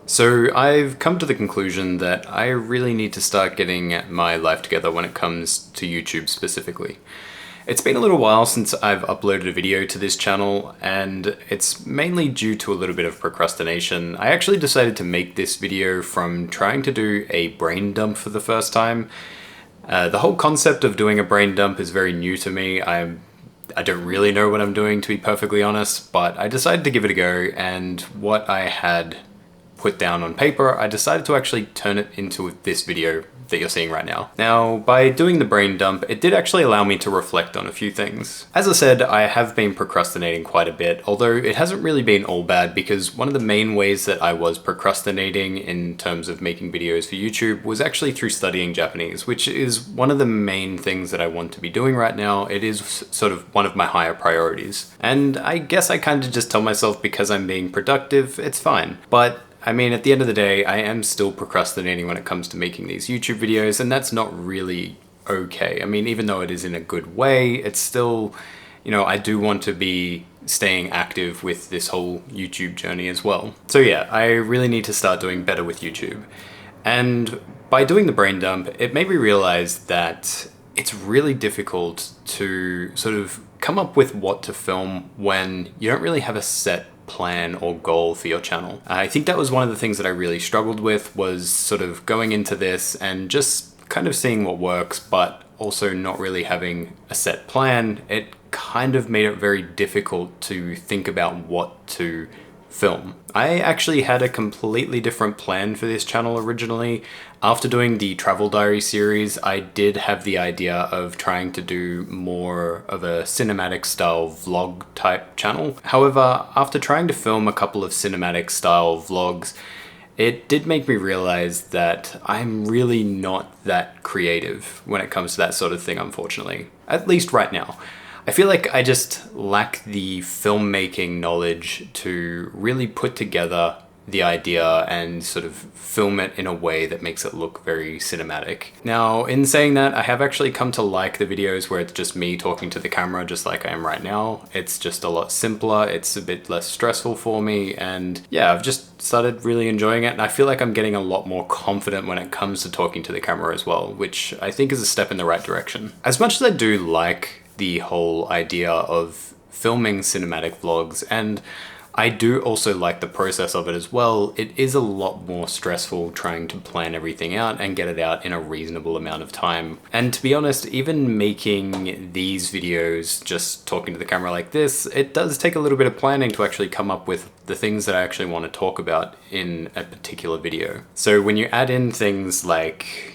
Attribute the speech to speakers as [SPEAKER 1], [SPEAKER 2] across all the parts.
[SPEAKER 1] So I've come to the conclusion that I really need to start getting my life together when it comes to YouTube specifically. It's been a little while since I've uploaded a video to this channel, and it's mainly due to a little bit of procrastination. I actually decided to make this video from trying to do a brain dump for the first time. The whole concept of doing a brain dump is very new to me. I don't really know what I'm doing, to be perfectly honest, but I decided to give it a go, and what I had put down on paper, I decided to actually turn it into this video that you're seeing right now. Now, by doing the brain dump, it did actually allow me to reflect on a few things. As I said, I have been procrastinating quite a bit, although it hasn't really been all bad, because one of the main ways that I was procrastinating in terms of making videos for YouTube was actually through studying Japanese, which is one of the main things that I want to be doing right now. It is sort of one of my higher priorities. And I guess I kind of just tell myself because I'm being productive, it's fine. But I mean, at the end of the day, I am still procrastinating when it comes to making these YouTube videos, and that's not really okay. I mean, even though it is in a good way, it's still, I do want to be staying active with this whole YouTube journey as well. So yeah, I really need to start doing better with YouTube. And by doing the brain dump, it made me realize that it's really difficult to sort of come up with what to film when you don't really have a set plan or goal for your channel. I think that was one of the things that I really struggled with, was sort of going into this and just kind of seeing what works, but also not really having a set plan. It kind of made it very difficult to think about what to film. I actually had a completely different plan for this channel originally. After doing the travel diary series, I did have the idea of trying to do more of a cinematic style vlog type channel. However, after trying to film a couple of cinematic style vlogs, it did make me realize that I'm really not that creative when it comes to that sort of thing, unfortunately. At least right now. I feel like I just lack the filmmaking knowledge to really put together the idea and sort of film it in a way that makes it look very cinematic. Now, in saying that, I have actually come to like the videos where it's just me talking to the camera just like I am right now. It's just a lot simpler, it's a bit less stressful for me, and yeah, I've just started really enjoying it, and I feel like I'm getting a lot more confident when it comes to talking to the camera as well, which I think is a step in the right direction. As much as I do like the whole idea of filming cinematic vlogs, and I do also like the process of it as well, it is a lot more stressful trying to plan everything out and get it out in a reasonable amount of time. And to be honest, even making these videos, just talking to the camera like this, it does take a little bit of planning to actually come up with the things that I actually want to talk about in a particular video. So when you add in things like,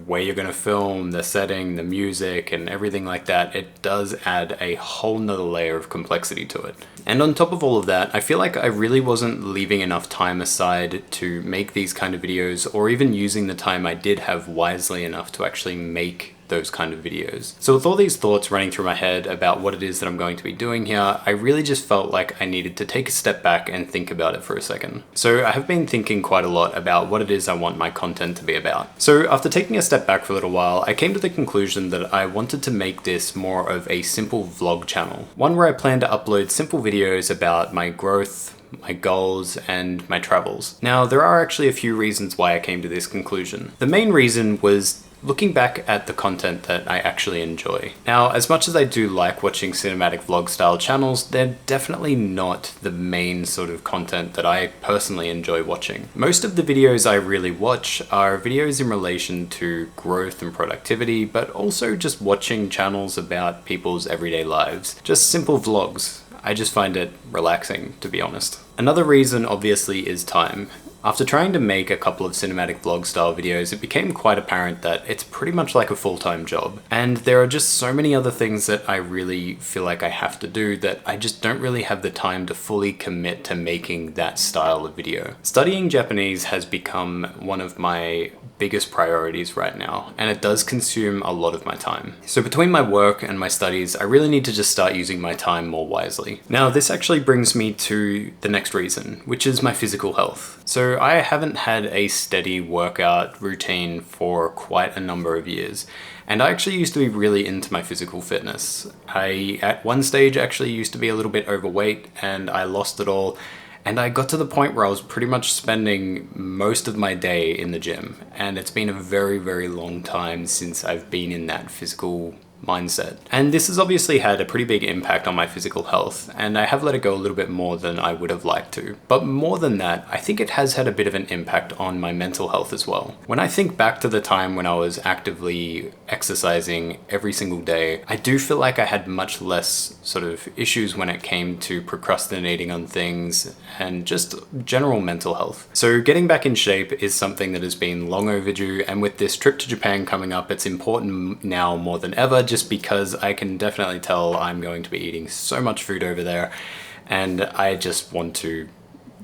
[SPEAKER 1] where you're going to film, the setting, the music, and everything like that, it does add a whole nother layer of complexity to it. And on top of all of that, I feel like I really wasn't leaving enough time aside to make these kind of videos, or even using the time I did have wisely enough to actually make those kind of videos. So with all these thoughts running through my head about what it is that I'm going to be doing here, I really just felt like I needed to take a step back and think about it for a second. So I have been thinking quite a lot about what it is I want my content to be about. So after taking a step back for a little while, I came to the conclusion that I wanted to make this more of a simple vlog channel. One where I plan to upload simple videos about my growth, my goals, and my travels. Now, there are actually a few reasons why I came to this conclusion. The main reason was looking back at the content that I actually enjoy. Now, as much as I do like watching cinematic vlog style channels, they're definitely not the main sort of content that I personally enjoy watching. Most of the videos I really watch are videos in relation to growth and productivity, but also just watching channels about people's everyday lives. Just simple vlogs. I just find it relaxing, to be honest. Another reason, obviously, is time. After trying to make a couple of cinematic vlog style videos, it became quite apparent that it's pretty much like a full-time job. And there are just so many other things that I really feel like I have to do that I just don't really have the time to fully commit to making that style of video. Studying Japanese has become one of my biggest priorities right now, and it does consume a lot of my time. So between my work and my studies, I really need to just start using my time more wisely. Now, this actually brings me to the next reason, which is my physical health. So I haven't had a steady workout routine for quite a number of years, and I actually used to be really into my physical fitness. I, at one stage, actually used to be a little bit overweight, and I lost it all. And I got to the point where I was pretty much spending most of my day in the gym. And it's been a very, very long time since I've been in that physical mindset. And this has obviously had a pretty big impact on my physical health, and I have let it go a little bit more than I would have liked to. But more than that, I think it has had a bit of an impact on my mental health as well. When I think back to the time when I was actively exercising every single day, I do feel like I had much less sort of issues when it came to procrastinating on things and just general mental health. So getting back in shape is something that has been long overdue, and with this trip to Japan coming up, it's important now more than ever, just because I can definitely tell I'm going to be eating so much food over there, and I just want to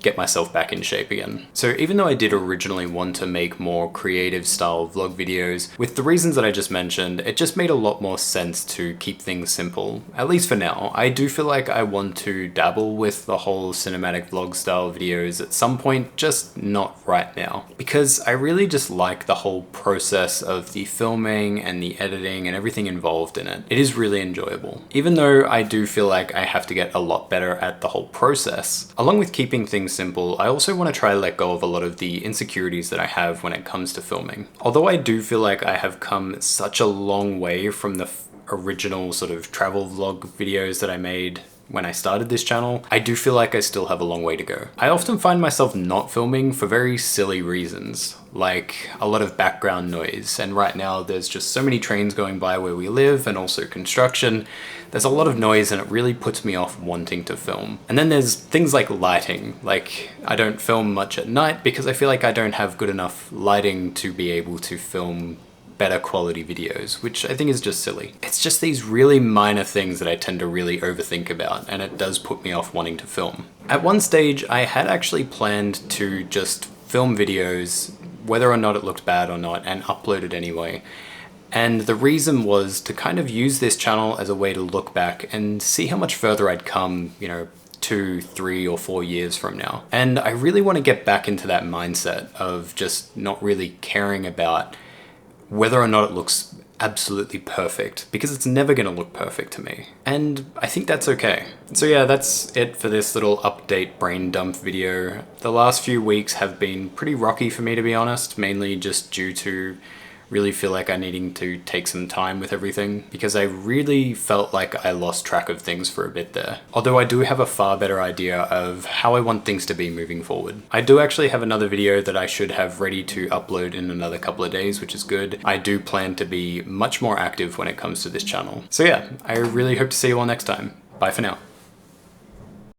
[SPEAKER 1] get myself back in shape again. So even though I did originally want to make more creative style vlog videos, with the reasons that I just mentioned, it just made a lot more sense to keep things simple, at least for now. I do feel like I want to dabble with the whole cinematic vlog style videos at some point, just not right now. Because I really just like the whole process of the filming and the editing and everything involved in it. It is really enjoyable. Even though I do feel like I have to get a lot better at the whole process, along with keeping things simple, I also want to try to let go of a lot of the insecurities that I have when it comes to filming. Although I do feel like I have come such a long way from the original sort of travel vlog videos that I made when I started this channel, I do feel like I still have a long way to go. I often find myself not filming for very silly reasons, like a lot of background noise, and right now there's just so many trains going by where we live and also construction. There's a lot of noise and it really puts me off wanting to film. And then there's things like lighting. Like, I don't film much at night because I feel like I don't have good enough lighting to be able to film better quality videos, which I think is just silly. It's just these really minor things that I tend to really overthink about, and it does put me off wanting to film. At one stage, I had actually planned to just film videos, whether or not it looked bad or not, and upload it anyway. And the reason was to kind of use this channel as a way to look back and see how much further I'd come, 2, 3, or 4 years from now. And I really want to get back into that mindset of just not really caring about whether or not it looks absolutely perfect, because it's never going to look perfect to me. And I think that's okay. So yeah, that's it for this little update brain dump video. The last few weeks have been pretty rocky for me, to be honest, mainly just due to really feel like I'm needing to take some time with everything, because I really felt like I lost track of things for a bit there. Although I do have a far better idea of how I want things to be moving forward. I do actually have another video that I should have ready to upload in another couple of days, which is good. I do plan to be much more active when it comes to this channel. So yeah, I really hope to see you all next time. Bye for now.